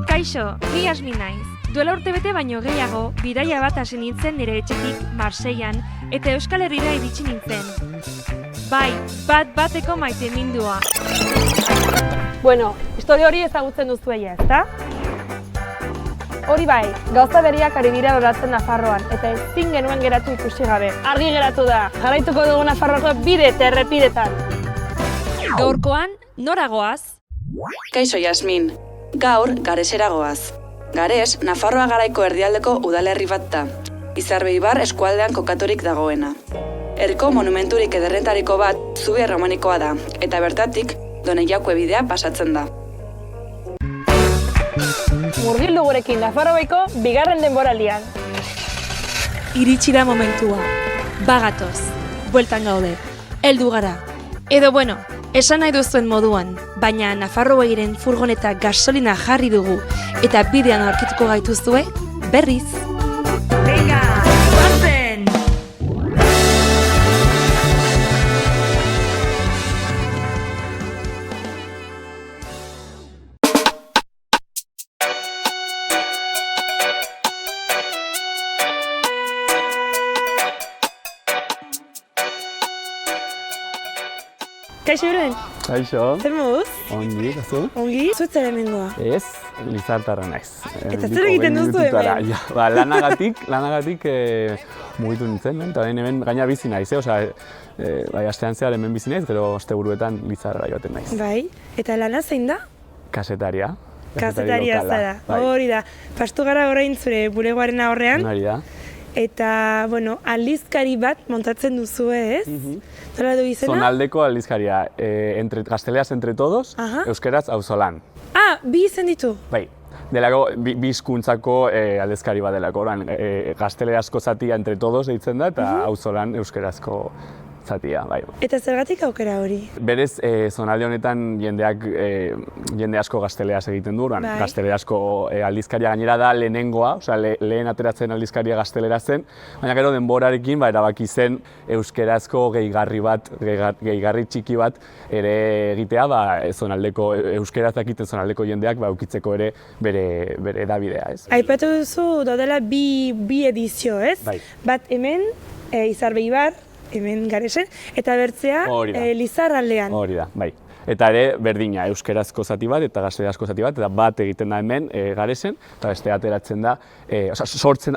Kaixo, ni Yasmin naiz. Duela urtebete baino gehiago, bidaia bat hasi nintzen nire etxetik Marseillan eta Euskal Herrira iritsi nintzen. Bai, bateko maitemindua. Bueno, historia hori ezagutzen duzuela, ezta? Hori bai, gauza berriak ari dira loratzen Nafarroan, eta ezin genuen geratu ikusi gabe. Argi geratu da, jarraituko dugu Nafarroako bide eta errepidetan. Gaurkoan, nora goaz? Kaixo Yasmin, gaur Garesera goaz. Gares, Nafarroa garaiko erdialdeko udalerri bat da. Izarbeibar eskualdean kokaturik dagoena. Herriko monumenturik ederrentariko bat zubi erromanikoa da, eta bertatik Donejakue bidea pasatzen da. Murgildu gurekin Nafarroaiko bigarren denboraldian. Iritsi da momentua. Bagatoz, bueltan gaude, heldu gara. Edo bueno, esan nahi duzuen moduan, baina Nafarroairen furgoneta gasolina jarri dugu eta bidean aurkituko gaituzue berriz. Venga, bazen! Kaixo Irunen, Kaixo, zer moduz? ongi, kazu? Ongi, zuetzera hemengoa. Ez, lizartarra naiz. Eta zer egiten duzu hemen? Ja, ba, lanagatik mugitu nintzen, eta hemen gaina bizi naiz, bai, astean zehar hemen bizi naiz, gero asteburuetan lizarra joaten naiz. Bai, eta lana zein da? Kasetaria. Kazetaria lokala, zara, bai. hori da. Pastu gara orain zure bulegoaren aurrean, Hori da. eta, bueno, aldizkari bat montatzen duzue, ez? Nola du izena? Zonaldeko aldizkaria, gazteleaz entre todos, Aha. euskeraz auzolan. Ah, bi izen ditu? Bai, delako, bi hizkuntzako aldizkari bat delako, oran, gazteleazko zatia entre todos deitzen da, eta auzolan euskerazko zatia, bai. Eta zergatik aukera hori? Berez, zonalde honetan jende asko gazteleaz egiten du, Bai. gazteleazko aldizkaria gainera da lehenengoa, lehen ateratzen aldizkaria gaztelera zen, baina gero denborarekin erabaki zen euskerazko gehigarri txiki bat ere egitea, zonaldeko euskeraz dakiten zonaldeko jendeak ukitzeko ere bere edabidea, ez? Aipatu duzu daudela bi edizio, ez? Bai. Bat hemen, Izarbeibar, hemen Garesen, eta bertzea Hori da. Lizarraldean. Hori da, bai. Eta ere, berdina, euskerazko zati bat eta gazteleazko zati bat, eta bat egiten da hemen Garesen, eta beste ateratzen da,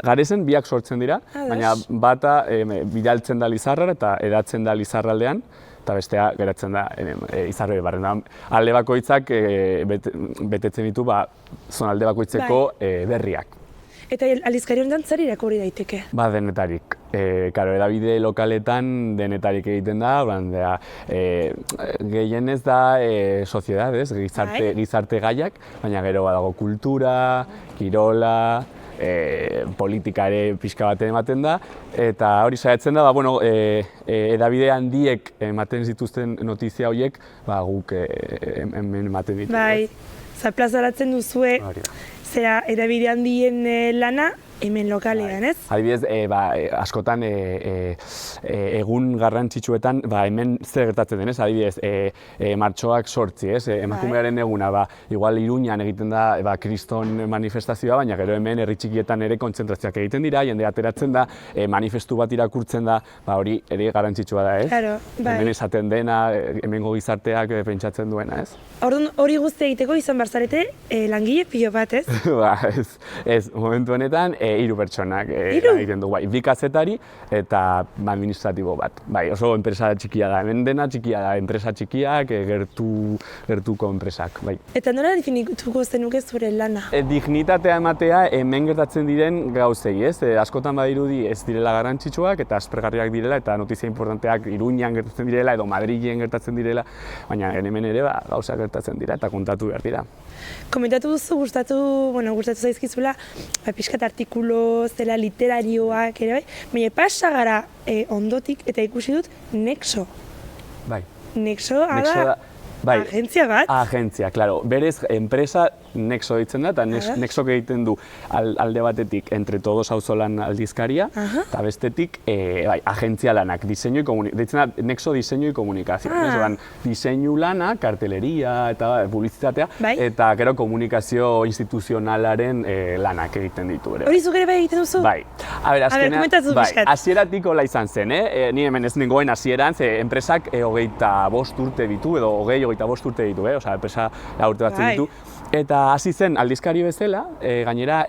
Garesen biak sortzen dira, baina bata bidaltzen da Lizarrara eta edatzen da Lizarraldean, eta bestea geratzen da Izarbeibarren. Alde bakoitzak betetzen ditu zonalde bakoitzeko berriak. Eta aldizkari honetan zer irakurri daiteke? Denetarik. Edabide lokaletan denetarik egiten da, gehienez da soziedades, gizarte gaiak, baina gero badago kultura, kirola, politika ere pixka baten ematen da, eta hori saiatzen da, edabide handiek ematen zituzten notizia horiek, guk hemen ematen ditu. Bai, plazaratzen duzue, zera edabide handien lana, hemen lokalean, ez? Adibidez, askotan egun garrantzitsuetan hemen zer gertatzen denez, adibidez, martxoak 8, emakumearen eguna, igual Iruñan egiten da kriston manifestazioa, baina gero hemen herri txikietan ere kontzentrazioak egiten dira, jende ateratzen da, manifestu bat irakurtzen da, hori ere garrantzitsua da, ez? Claro, bai. Hemen esaten dena, hemengo gizarteak pentsatzen duena, ez? Orduan hori guztia egiteko izan barzarete langile pilo bat, ez? Ez, momentu honetan, 3 pertsonak egiten dugu, bi kazetari eta administratibo bat. Oso enpresa txikia da, hemen dena txikia da, enpresa txikiak, gertuko enpresak. Eta nola definituko zenuke zure lana? Dignitatea ematea hemen gertatzen diren gauzei, ez? Askotan badirudi ez direla garrantzitsuak eta aspergarriak direla eta notizia importanteak Iruñan gertatzen direla edo Madrilen gertatzen direla, baina hemen ere gauzak gertatzen dira eta kontatu behar dira. Komentatu duzu, gustatu zaizkizula, pixkat artikulo, zela literarioak ere bai, baina pasa gara ondotik eta ikusi dut Nexo. Bai. Nexo, Nexo da, Bai, agentzia bat? Agentzia, claro. Berez, enpresa Nexo ditzen da, eta Nexok egiten du alde batetik Entre Todos auzolan aldizkaria, eta bestetik agentzia lanak, diseinu y komunikazio, ditzen da Nexo diseinu y komunikazio. Diseinu lana, karteleria eta publizitatea, eta gero komunikazio instituzionalaren lanak egiten ditu ere. Hori zuk ere bai egiten duzu? Bai. A ber, azkenean, hasieratik hola izan zen, ni hemen ez nengoen hasieran, ze enpresak 25 urte ditu, edo 25 urte ditu, osea, enpresa urte batzen ditu. Eta hasi zen aldizkari bezala, gainera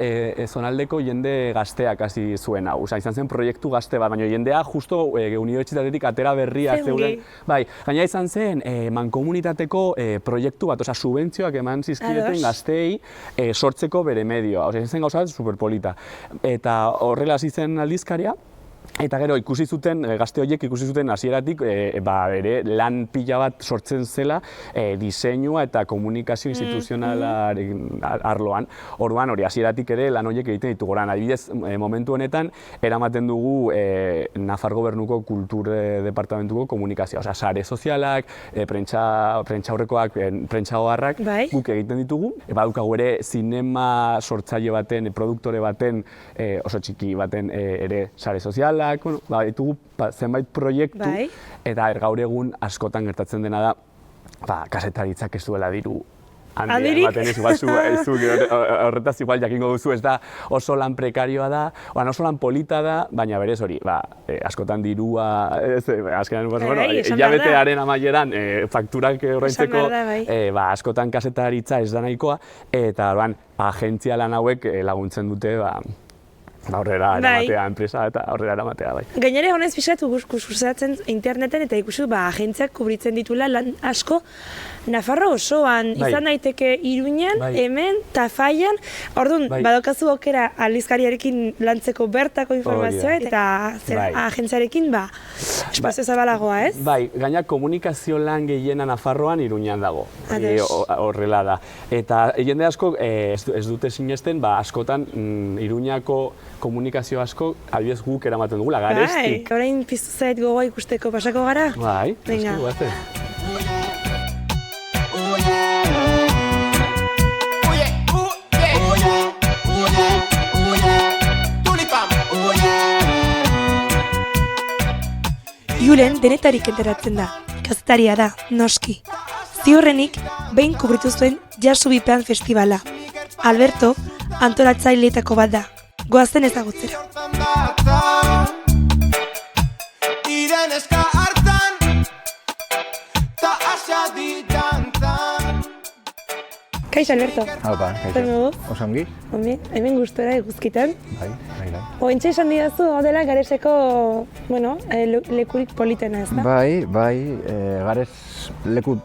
zonaldeko jende gazteak hasi zuen hau. Osea, izan zen proiektu gazte bat, baina jendea justo unibertsitatetik atera berria zeuden. Bai, gainera izan zen mankomunitateko proiektu bat, osea, subentzioak eman zizkideten gazteei sortzeko bere medioa. Osea, izan zen gauza bat superpolita. Eta horrela hasi zen aldizkaria. Eta gero ikusi zuten, gazte horiek ikusi zuten hasieratik bere lan pila bat sortzen zela diseinua eta komunikazio instituzionalaren arloan. Orduan hori hasieratik ere lan horiek egiten ditugu. Adibidez, momentu honetan eramaten dugu Nafar Gobernuko Kultur Departamentuko komunikazioa. Osea, sare sozialak, prentsaurrekoak, prentsaoharrak guk egiten ditugu. Badukagu ere zinema sortzaile baten, produktore baten, oso txiki baten ere sare sozial. Ditugu zenbait proiektu, eta gaur egun askotan gertatzen dena da kazetaritzak ez duela diru handia ematen ez, horretaz igual jakingo duzu, ez da oso lan prekarioa da, oso lan polita da, baina berez hori, askotan dirua, azkenan, hilabetearen amaieran fakturak ordaintzeko, askotan kazetaritza ez da nahikoa, eta agentzia lan hauek laguntzen dute aurrera eramatea enpresa eta aurrera eramatea, bai. Gainera honez pixatu guzkusatzen interneten eta ikusi agentziak kubritzen ditula lan asko Nafarro osoan, izan daiteke Iruñan, hemen, Tafallan, orduan, badokazu aukera aldizkariarekin lantzeko bertako informazioa eta agentziarekin, espazio zabalagoa, ez? Bai, gaina komunikazio lan gehiena Nafarroan Iruñan dago, horrela da. Eta jende asko ez dute sinesten, askotan Iruñako komunikazio asko, adibidez guk eramaten dugula, Garestik. Bai, orain piztu zait gogoa ikusteko pasako gara? Bai, asko guazte. Julen denetarik enteratzen da, kazetaria da, noski. Ziurrenik, behin kubritu zuen Jasubipean festivala. Alberto, antolatzaileetako bat da. Goazen ezagutzera. Kaixo, Alberto. Haupa, kaixo. Osongi? Ongi, hemen gustora eguzkitan. Bai. Ointxe esan didazu, dela Gareseko, lekurik politena, ez da? Bai, Gares leku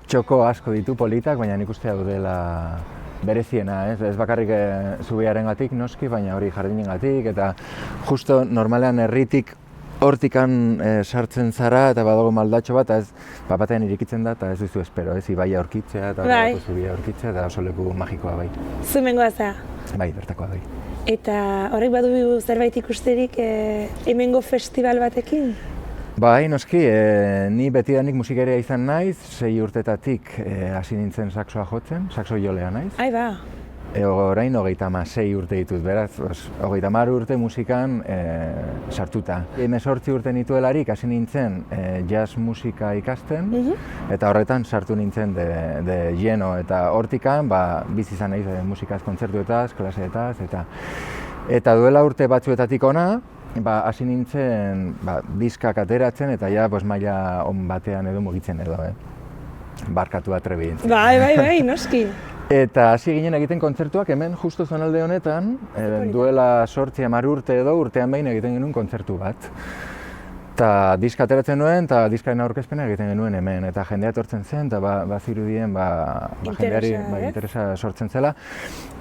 txoko asko ditu politak, baina nik uste hau dela bereziena, ez bakarrik zubiarengatik noski, baina hori jardinengatik, eta justo normalean herritik hortikan sartzen zara eta badago maldatxo bat, batean irikitzen da eta ez duzu espero, ibaia aurkitzea eta zubia aurkitzea eta oso leku magikoa bai. Zumengoa za? Bai, bertakoa bai. Eta horrek badu zerbait ikusterik hemengo festival batekin? Bai, noski, ni betidanik musikeria izan naiz, 6 urtetatik hasi nintzen saxoa jotzen, saxo jolea naiz. Ai ba. Orain 36 urte ditut, beraz, 30 urte musikan sartuta. 18 urte nituelarik hasi nintzen jazz musika ikasten, eta horretan sartu nintzen de lleno, eta hortikan bizi izan naiz musikaz, kontzertuetaz, klaseetaz, eta duela urte batzuetatik ona, hasi nintzen diskak ateratzen eta maila on batean edo mugitzen edo, barkatu atrebi. Bai, noski. Eta hasi ginen egiten kontzertuak hemen justu zonalde honetan, duela 10 urte edo urtean behin egiten genuen kontzertu bat. Eta diska ateratzen nuen, eta diskaren aurkezpena egiten genuen hemen, eta jendea etortzen zen, eta bazirudien jendeari interesa sortzen zela.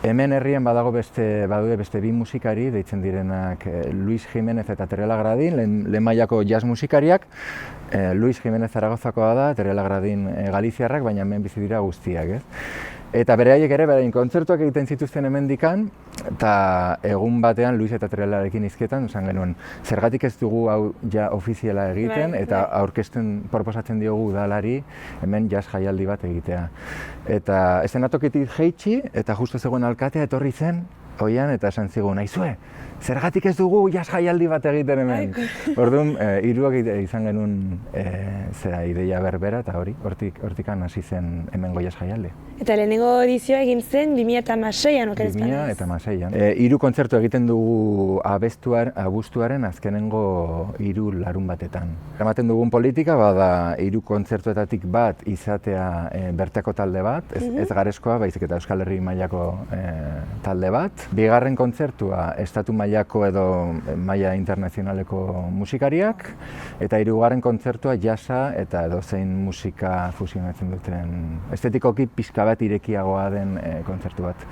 Hemen herrien badude beste bi musikari, deitzen direnak Luis Jimenez eta Terela Gradin, lehen mailako jazz musikariak. Luis Jimenez Zaragozakoa da, Terela Gradin Galiziarrak, baina hemen bizi dira guztiak, ez? Eta beraiek ere, beraien kontzertuak egiten zituzten hemendikan, eta egun batean Luis eta Trelarekin hizketan, esan genuen, zergatik ez dugu hau ja ofiziala egiten, eta aurkezten proposatzen diogu udalari hemen jazz jaialdi bat egitea. Eta eszenatokitik jaitsi, eta justu zegoen alkatea etorri zen, oian, eta esan zigun, aizue, zergatik ez dugu jazz jaialdi bat egiten hemen. Orduan, hiruak izan genuen ideia berbera, eta hortikan hasi zen hemengo jazz jaialdi. Eta lehenengo edizioa egin zen 2016an, okeres panez? 2016an. Hiru kontzertu egiten dugu abuztuaren azkenengo 3 larun batetan. Ematen dugun politika, bada hiru kontzertuetatik bat izatea bertako talde bat, ez Gareskoa, baizik eta Euskal Herri mailako talde bat. Bigarren kontzertua estatu mailako edo maila internazionaleko musikariak, eta hirugarren kontzertua jazza eta edozein musika fusionatzen duten estetikoki pixka bat irekiagoa den kontzertu bat.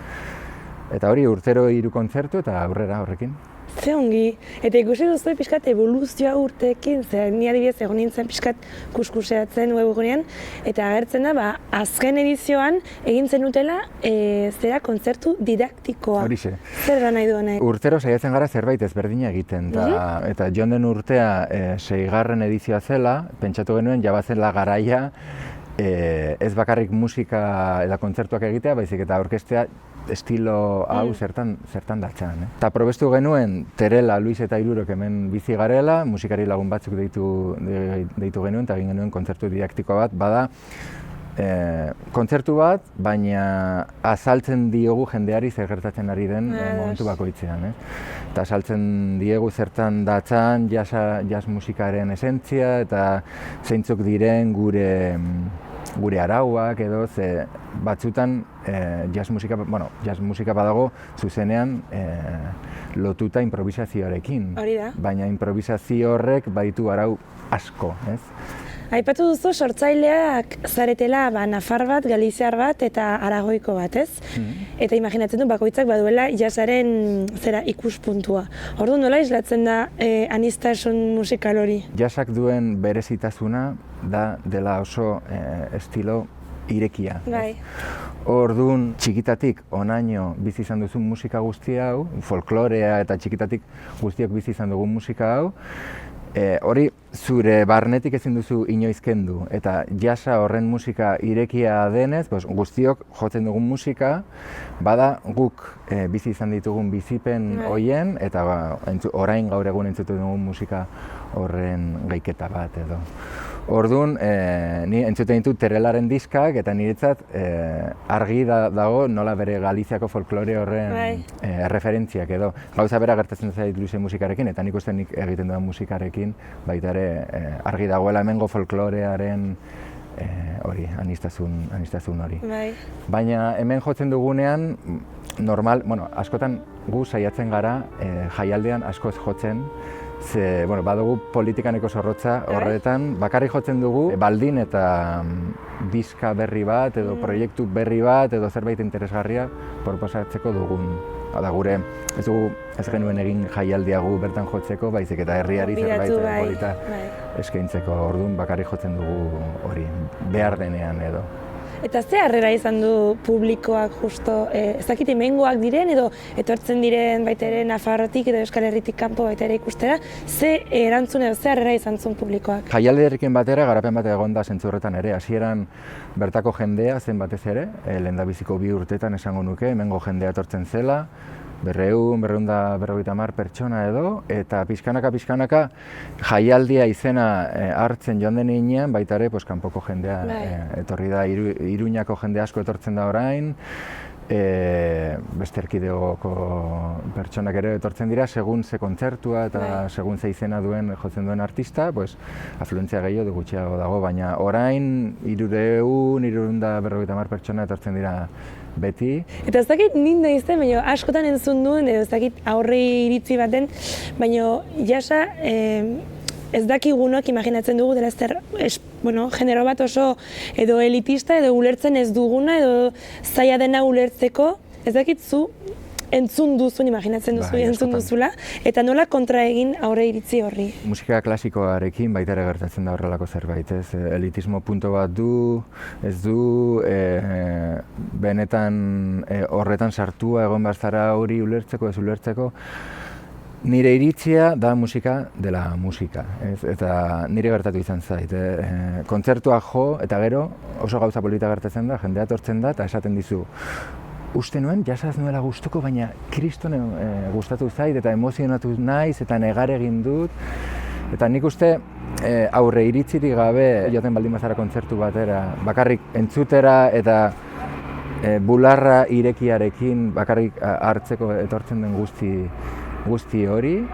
Eta hori urtero 3 kontzertu eta aurrera horrekin. Ze ongi, eta ikusi duzu pixkat evoluzioa urteekin, ze ni adibidez egon nintzen pixkat kuskuseatzen webgunean, eta agertzen da, azken edizioan egin zenutela zera kontzertu didaktikoa. Horixe. Zer da nahi du honek? Urtero saiatzen gara zerbait ezberdina egiten, eta joan den urtea 6. edizioa zela, pentsatu genuen jabazela garaia ez bakarrik musika eta kontzertuak egitea, baizik eta orkestea estilo hau zertan datzan. Eta probestu genuen Terela, Luis eta Hirurok hemen bizi garela, musikari lagun batzuk deitu genuen, eta egin genuen kontzertu didaktikoa bat, bada kontzertu bat, baina azaltzen diogu jendeari zer gertatzen ari den momentu bakoitzean. Eta azaltzen diegu zertan datzan jazz musikaren esentzia, eta zeintzuk diren gure arauak edo, ze batzutan jazz musika badago zuzenean lotuta improvisazioarekin. Hori da. Baina improvisazio horrek baditu arau asko, ez? Aipatu duzu sortzaileak zaretela nafar bat, galiziar bat eta aragoiko bat, ez? Eta imaginatzen du bakoitzak baduela jazzaren ikuspuntua. Orduan nola islatzen da aniztasun musikal hori? Jazzak duen berezitasuna dela oso estilo irekia. Bai. Orduan txikitatik honaino bizi izan duzun musika guzti hau, folklorea eta txikitatik guztiok bizi izan dugun musika hau, hori zure barnetik ezin duzu inoiz kendu, eta jazza horren musika irekia denez, guztiok jotzen dugun musika, bada guk bizi izan ditugun bizipen hoien, eta orain gaur egun entzuten dugun musika horren gaiketa bat edo. Orduan, ni entzuten ditut Terelaren diskak, eta niretzat argi dago nola bere Galiziako folklore horren referentziak edo. Gauza bera gertatzen zait Luisen musikarekin, eta nik uste nik egiten dudan musikarekin, baita ere argi dagoela hemengo folklorearen hori, aniztasun hori. Baina hemen jotzen dugunean, askotan gu saiatzen gara jaialdean askoz jotzen, ze, badugu politikaneko zorrotza horretan, bakarrik jotzen dugu baldin eta diska berri bat edo proiektu berri bat edo zerbait interesgarria proposatzeko dugun. Da gure, ez genuen egin jaialdiagu bertan jotzeko, baizik eta herriari zerbait polita eskaintzeko. Orduan bakarrik jotzen dugu hori, behar denean edo. Eta ze harrera izan du publikoak justo, ez dakit hemengoak diren edo etortzen diren baita ere Nafarrotik edo Euskal Herritik kanpo baita ere ikustera, ze erantzun edo ze harrera izan zuen publikoak? Jaialdiarekin batera garapen bat egon da zentzu horretan ere, hasieran bertako jendea zen batez ere, lehendabiziko 2 urtetan esango nuke, hemengo jendea etortzen zela, 250 pertsona edo, eta pixkanaka jaialdia izena hartzen joan den heinean, baita ere kanpoko jendea etorri da, Iruñako jende asko etortzen da orain, beste erkidegoko pertsonak ere etortzen dira, segun ze kontzertua eta segun ze izena jotzen duen artista, afluentzia gehiago gutxiago dago, baina orain 350 pertsona etortzen dira beti. Eta ez dakit ninde izten, baina askotan entzun duen, ez dakit aurri iritzi baten, baina jasa ez dakigunok imaginatzen dugu dela genero bat oso edo elitista edo ulertzen ez duguna edo zaila dena ulertzeko. Ez dakit zu entzun duzun, imaginatzen duzu entzun duzula, eta nola kontra egin aurre iritzi horri? Musika klasikoarekin baita ere gertatzen da horrelako zerbait, ez? Elitismo punto bat du, ez du, benetan horretan sartua egon behar zara hori ulertzeko, ez ulertzeko. Nire iritzia da musika dela musika, ez? Eta nire gertatu izan zait. Kontzertuak jo eta gero oso gauza polita gertatzen da, jendea etortzen da eta esaten dizu uste nuen, jasaz nuela gustuko, baina kristone gustatu zait eta emozionatu naiz eta negar egin dut. Eta nik uste aurre iritzirik gabe joaten baldin bazara kontzertu batera, bakarrik entzutera eta bularra irekiarekin bakarrik hartzeko etortzen den guzti hori,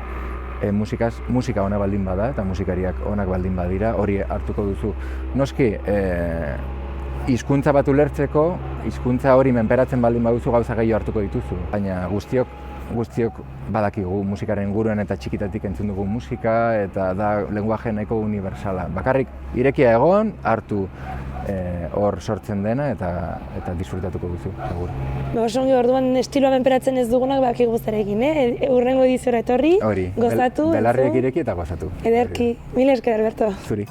musika ona baldin bada eta musikariak onak baldin badira, hori hartuko duzu. Noski, hizkuntza bat ulertzeko, hizkuntza hori menperatzen baldin baduzu gauza gehiago hartuko dituzu. Baina guztiok badakigu musikaren inguruan eta txikitatik entzun dugu musika eta da lenguaje nahiko universala. Bakarrik irekia egon, hartu hor sortzen dena eta disfrutatuko duzu, segur. Osongi, orduan estiloa menperatzen ez dugunak bakigu zerekin, Hurrengo ediziora etorri, gozatu. Belarriak ireki eta gozatu. Ederki, mila esker, Alberto. Zuri.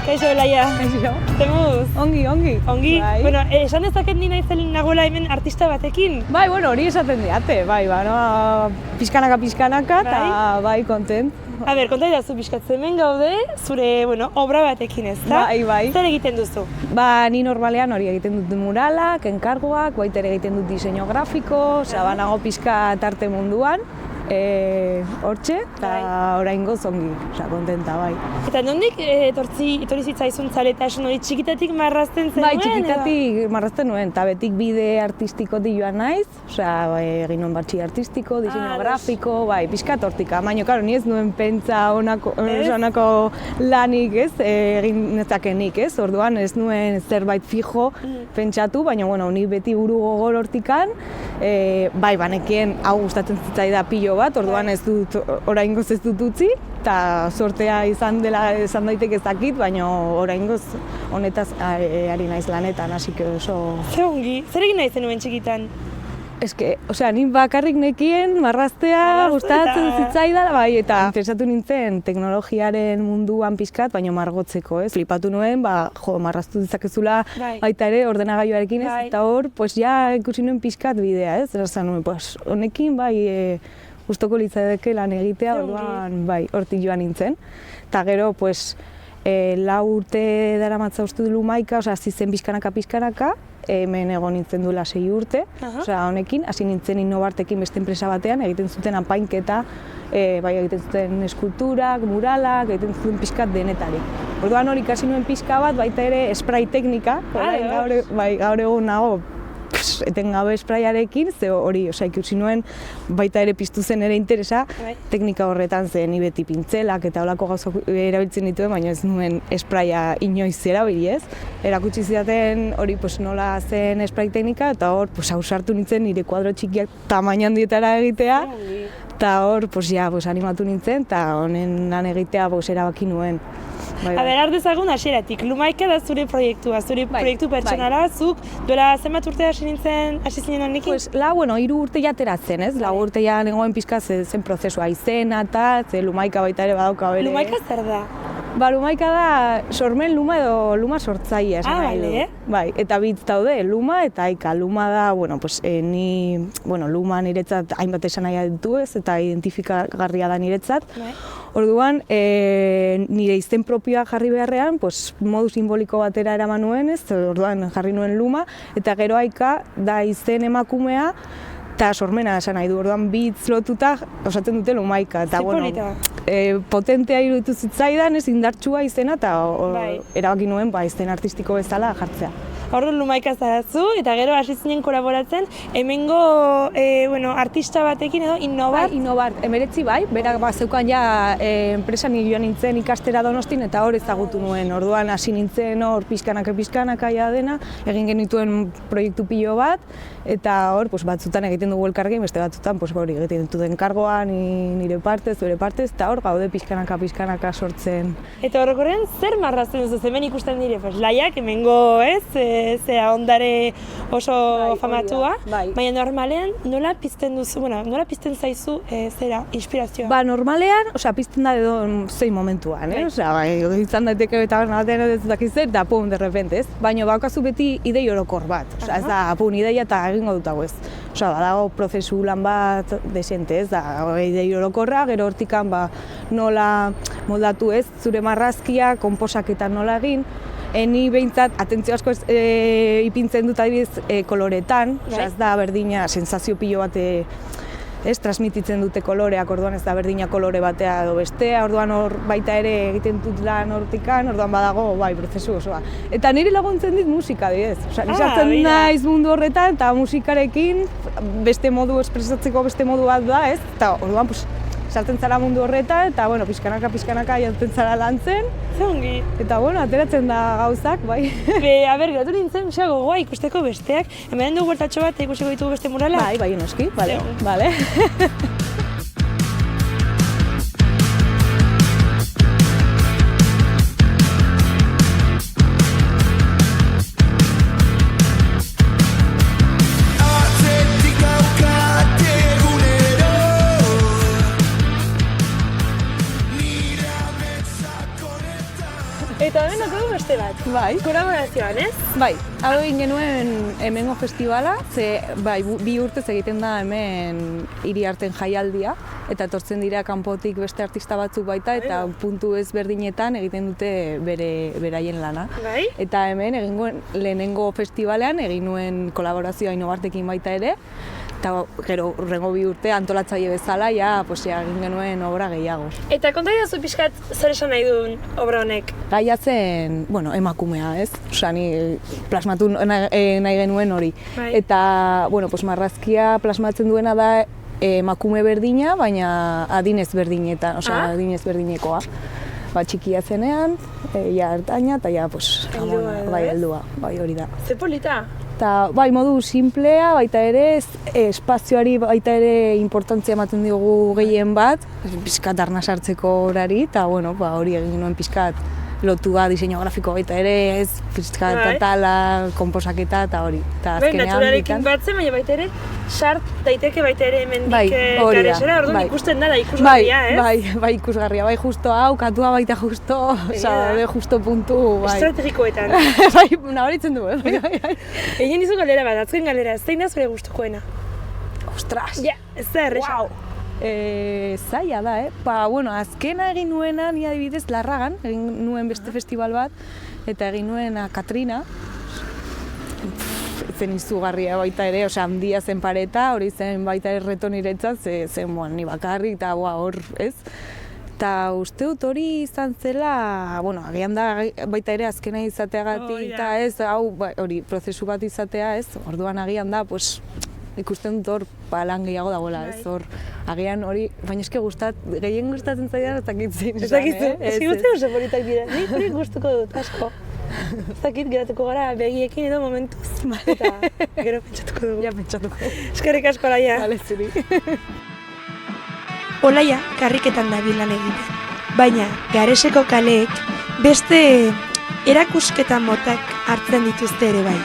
Kaixo, Belaia. Kaixo. Zemuz? Ongi. Ongi? Bai. Bueno, esan dezaket ni naizen nagoela hemen artista batekin. Bai, hori esaten diate, bai, pizkanaka, eta bai, kontent. A ber, konta idazu pixkat, hemen gaude, zure, obra batekin, ez da? Bai. Zer egiten duzu? Ni normalean hori egiten dut muralak, enkarguak, baita ere egiten dut diseño grafiko, banago pixka tarte munduan, hortxe, eta oraingoz ongi, kontenta, bai. Eta nondik etorri zitzaizun zaretasun hori txikitatik marrazten zenuen? Bai, txikitatik marrazten nuen, eta betik bide artistikotik joan naiz, egin nuen batxi artistiko, diseño grafiko, bai, pixkat hortika. Baina, karo, ni ez nuen pentsa honako lanik, egin nezakenik, orduan ez nuen zerbait fijo pentsatu, baina, ni beti buru gogor hortikan, bai, banekien hau gustatzen zitzaida pilo bat, orduan oraingoz ez dut utzi, eta sortea izan daiteke ez dakit, baina oraingoz honetaz ari naiz lanetan, hasik oso... Ze ongi, zer egin nahi zenuen txikitan? Nik bakarrik nekien marraztea gustatzen zitzaidala, bai, eta interesatu nintzen teknologiaren munduan pixkat, baina margotzeko, Flipatu nuen, marraztu ditzakezula baita ere ordenagailuarekin, eta hor, ikusi nuen pixkat bidea, Esan nuen, honekin, bai, gustoko litzateke lan egitea, orduan, bai, hortik joan nintzen. Eta gero, 4 urte daramatza uste du Lumaika, hasi zen pixkanaka, hemen egon nintzen duela 6 urte, honekin, hasi nintzen Innobartekin beste enpresa batean, egiten zuten apainketa, bai egiten zuten eskulturak, muralak, egiten zuten pixkat denetari. Orduan hori ikasi nuen pixka bat, baita ere spray teknika, gaur egun nago etengabe sprayarekin, hori ikusi nuen baita ere piztu zen ere interesa, teknika horretan zen ni beti pintzelak eta holako gauzak erabiltzen dituen, baina ez nuen spraya inoiz erabili, Erakutsi zidaten hori nola zen spray teknika eta hor ausartu nintzen nire kuadro txikiak tamaina handietara egitea, eta hor animatu nintzen eta honen lan egitea erabaki nuen. Har dezagun hasieratik, Lumaika da zure proiektua, zure proiektu pertsonala, zuk duela zenbat urte hasi zinen honekin? 3 urte jatera zen, 4 urte ja nengoen pixka zen prozesua izena eta Lumaika baita ere badauka bere. Lumaika zer da? Lumaika da sormen luma edo luma sortzailea esan nahi du. Bai, eta bitz daude, luma eta aika. Luma da, luma niretzat hainbat esan nahi ditu eta identifikagarria da niretzat. Orduan, nire izen propioa jarri beharrean, modu simboliko batera eraman nuen, orduan jarri nuen luma, eta gero aika da izen emakumea, eta sormena esan nahi du, orduan bitz lotuta osatzen dute Lumaika. Potentea iruditu zitzaidan, indartsua izena, eta erabaki nuen izen artistiko bezala jartzea. Orduan Lumaika zarazu, eta gero hasi zinen kolaboratzen, hemengo artista batekin edo Innobar. Innobar, 19 bai, berak zeukan ja enpresan joan nintzen ikastera Donostin eta hor ezagutu nuen. Orduan hasi nintzen hor pizkanaka ja dena, egin genituen proiektu pilo bat, eta hor batzutan egiten dugu elkarrekin, beste batzutan hori egiten duten kargoan, nire partez, zure partez, eta hor gaude pizkanaka sortzen. Eta horrekorren, zer marrazten duzu, hemen ikusten dire, laiak, hemengo, zera ondare oso famatua, baina normalean nola pizten duzu, nola pizten zaizu zera, inspirazioa? Ba, normalean, pizten da edo zein momentuan, izan daiteke eta batean ez dakizet, da pum, de repente, ez? Baina baukazu beti idei orokor bat, ez da, pum, ideia eta egingo dut hau ez. Badago prozesu lan bat desente, ez da, idei orokorra, gero hortikan nola moldatu ez, zure marrazkia, konposaketan nola egin, Ni behintzat, atentzio asko ipintzen dut adibidez koloretan, ez da berdina, sensazio pilo bat transmititzen dute koloreak, orduan ez da berdina kolore batea edo bestea, orduan hor baita ere egiten dut lan hortikan, orduan badago, prozesu osoa. Eta niri laguntzen dit musika, adibidez. Ni sartzen naiz mundu horretan, eta musikarekin beste modu espresatzeko beste modu bat da, ez? Eta orduan, sartzen zara mundu horretan, eta pizkanaka jantzen zara lantzen. Zongi. Eta ateratzen da gauzak, bai. Geratu nintzen, gogoa ikusteko besteak. Hemen dugu bueltatxo bat, ikusiko ditugu beste muralak? Bai, noski, bale. Eta hemen dugu beste bat. Bai. Kolaborazioan, ez? Bai. Hau egin genuen hemengo festivala, bi urtez egiten da hemen Iriarten jaialdia, eta etortzen dira kanpotik beste artista batzuk baita, eta puntu ezberdinetan egiten dute beraien lana. Bai. Eta hemen lehenengo festivalean egin nuen kolaborazioa Innobartekin baita ere, eta gero urrengo bi urte antolatzaile bezala egin genuen obra gehiago. Eta konta idazu pixkat zer esan nahi duen obra honek? Gaia zen, emakumea, ez? Ni plasmatu nahi genuen hori. Eta, marrazkia plasmatzen duena da emakume berdina, baina adinez berdinetan, adinez berdinekoa. Txikia zenean, ertaina, eta heldua, hori da. Ze polita? Eta modu simplea, baita ere, espazioari baita ere importantzia ematen diogu gehien bat, pixkat arna sartzeko horari, eta hori egin nuen pixkat lotua diseinu grafiko baita ere, pixkat tatala, konposaketa eta hori. Naturarekin batzen, baina baita ere, sart daiteke baita ere hemendik garesera, orduan ikusten da ikusgarria, ez? Bai, ikusgarria, justo hau, katua baita justo, justo puntu, estrategikoetan. Bai, nabaritzen du, Egin dizu galdera bat, azken galdera, zein da zure gustukoena? Ostras! Ja, ez da erresa. Zaila da, azkena egin nuena, ni adibidez Larragan, egin nuen beste festival bat, eta egin nuen Katrina. Zen izugarria baita ere, handia zen pareta, hori zen baita ere reto niretzat, zen ni bakarrik, eta hor, ez? Eta uste dut hori izan zela, agian da baita ere azkena izateagatik, eta ez, hori prozesu bat izatea, ez? Orduan agian da, ikusten dut hor lan gehiago dagoela, ez? Hor, agian hori, baina eske gehien gustatzen zaidan ez dakitzen. Ez dakitzen? Ez guzti oso politak dira, nik gustuko dut, asko. Ez dakit, geratuko gara begiekin edo momentuz, eta gero pentsatuko dugu. Ja, pentsatuko. Eskerrik asko, Olaia. Bale, zuri. Olaia karriketan dabil lan egiten, baina Gareseko kaleek beste erakusketa motak hartzen dituzte ere bai.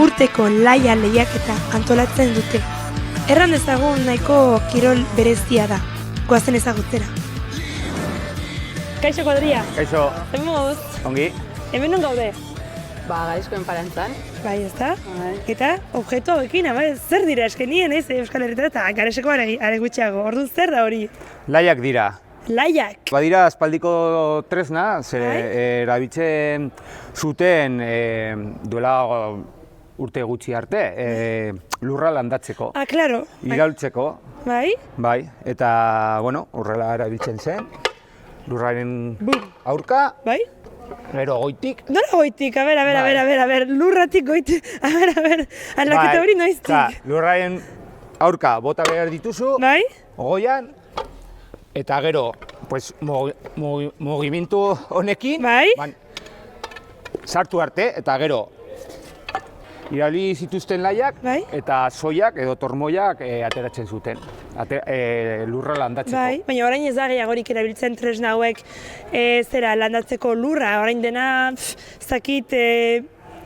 Urteko laia lehiaketa antolatzen dute. Erran dezagun nahiko kirol berezia da, goazen ezagutzera. Kaixo, Kuadria. Kaixo. Hemen moduz. Ongi. Hemen non gaude? Gaizkoen parantzan. Bai, ezta? Eta objektu hauekin, zer dira eskenien ez Euskal Herrietara eta Gareseko are gutxiago. Orduan zer da hori? Laiak dira. Laiak? Badira aspaldiko tresna, erabiltzen zuten duela urte gutxi arte, lurra landatzeko. Claro. Iraultzeko. Bai? Bai, eta, horrela erabiltzen zen. lurraren aurka, Bai? gero goitik. Nola goitik? A ber, lurratik goitik. A ber, aldaketa hori noiztik. Lurraren aurka bota behar dituzu, Bai? goian, eta gero, pues, mugimendu honekin, Bai? sartu arte, eta gero, irabili zituzten laiak, Bai? eta soiak edo tormoiak ateratzen zuten, lurra landatzeko. Bai, baina orain ez da gehiagorik erabiltzen tresna hauek zera landatzeko lurra, orain dena zakit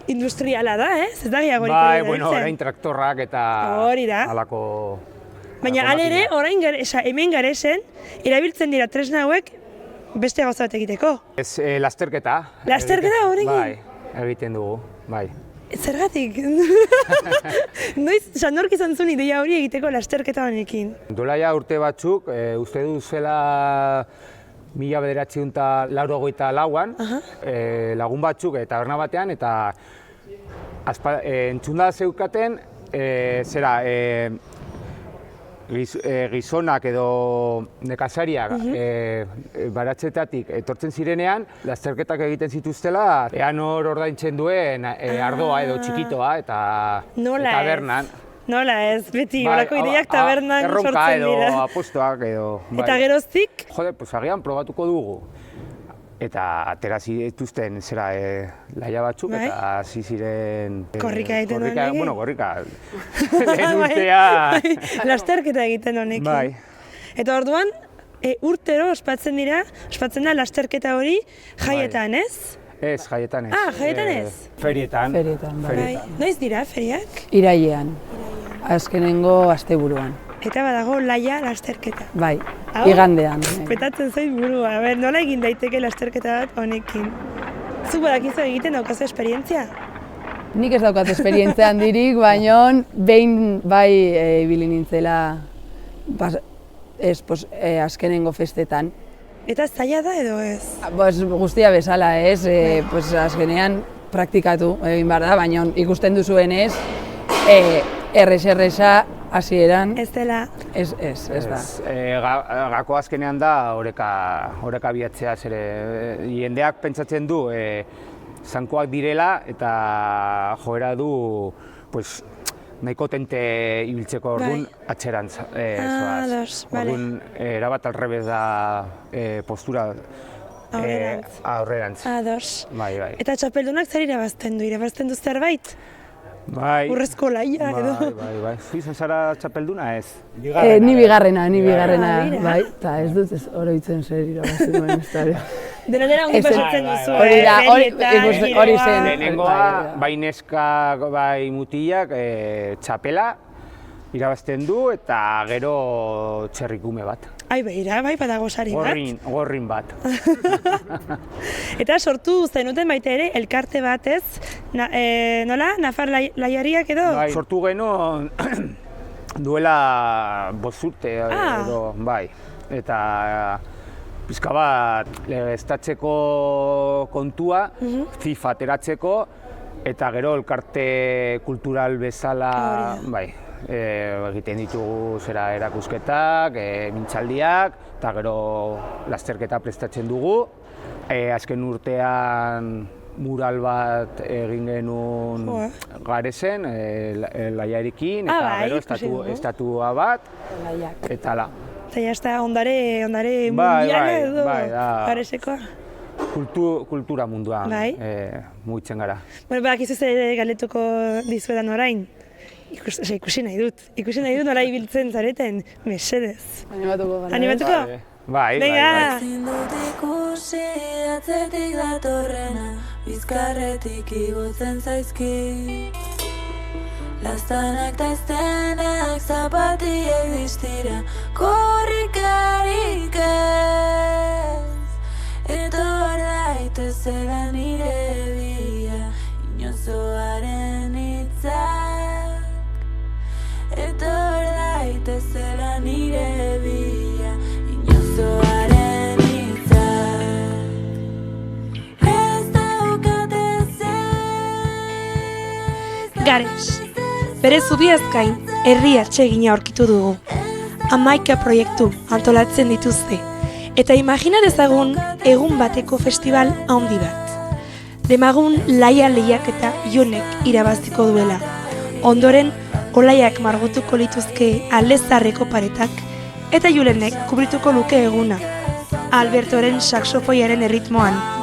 industriala da, ez? Ez da gehiagorik Bai, erabiltzen. bueno, orain traktorrak eta Hori da. halako... Baina hala ere, orain hemen garesen, erabiltzen dira tresna hauek beste gauza bat egiteko. Ez, lasterketa. Lasterketa horrekin? Bai, egiten dugu, bai. Zergatik? Noiz, nork izan zuen ideia hori egiteko lasterketa honekin? Duela ja urte batzuk, uste du zela 1984an, lagun batzuk taberna batean, eta entzunda zeukaten, gizonak edo nekazariak baratzetatik etortzen zirenean, lasterketak egiten zituztela, ean hor ordaintzen duen ardoa edo txikitoa eta tabernan. Nola ez, beti horako ideiak tabernan sortzen dira. Erronka edo apostoak edo... Eta geroztik? Jode, pues agian probatuko dugu. Eta atera zituzten zera laia batzuk eta hasi ziren... Korrika egiten honekin? Bueno, korrika. Lehen urtea... Lasterketa egiten honekin. Bai. Eta orduan, urtero ospatzen da lasterketa hori jaietan, ez? Ez, jaietan ez. Ah, jaietan ez? Ferietan. Bai. Noiz dira, feriak? Irailean, azkenengo asteburuan. Eta badago laia lasterketa. Bai, Hau? igandean. Petatzen zait burua, nola egin daiteke lasterketa bat honekin? Zuk badakizu egiten daukazu esperientzia? Nik ez daukat esperientzia handirik, baina behin bai ibili nintzela azkenengo festetan. Eta zaila da edo ez? Guztia bezala ez, azkenean praktikatu egin behar da, baina ikusten duzuenez, erresa hasieran ez dela. Ez da. Gako azkenean da oreka biatzea, zere jendeak pentsatzen du zankoak direla eta joera du nahiko tente ibiltzeko orduan atxerantz. Orduan erabat alrebez da postura aurrerantz. Ados. Bai. Eta txapeldunak zer irabazten du? Irabazten du zerbait? Bai. Urrezko laia edo? Bai. Zu izan zara txapelduna ez? Ni bigarrena, bai. Eta ez dut oroitzen zer irabazten duen historia. Dena ongi pasatzen duzu, hori zen. Lehenengoa, bai neskak, bai mutilak, txapela irabazten du eta gero txerrikume bat. Ai begira, bai badago sari bat. Gorrin bat. Eta sortu zenuten baita ere elkarte bat ez, nola? Nafar laiariak edo? Bai, sortu genuen duela 5 urte edo, bai. Eta pizka bat legeztatzeko kontua, FIFA ateratzeko, eta gero elkarte kultural bezala, bai, egiten ditugu zera erakusketak, mintzaldiak, eta gero lasterketa prestatzen dugu. Azken urtean mural bat egin genuen Garesen, laiarekin, eta gero estatua bat, eta ala. Eta jazta ondare mundiala edo Garesekoa? Kultura munduan mugitzen gara. Badakizu zer galetuko dizuetan orain? Ikusi nahi dut nola ibiltzen zareten, mesedez. Animatuko? Bai. Ezin dut ikusi atzetik datorrena, bizkarretik igotzen zaizki. Laztanak ta eztenak, zapatiek distira, korrikarik ez. Etor daitezela nire bia, inozoaren hitzak. Etor daitezela nire bia, inozoaren hitzak. Ez daukate Gares. Bere zubiaz gain, herri atsegina aurkitu dugu. 11 proiektu antolatzen dituzte, Eta imagina dezagun egun bateko festival handi bat. Demagun laia lehiak eta Jonek irabaziko duela. Ondoren, olaiak margotuko lituzke aldezarreko paretak eta Julenek kubrituko luke eguna. Albertoren saxofoiaren erritmoan.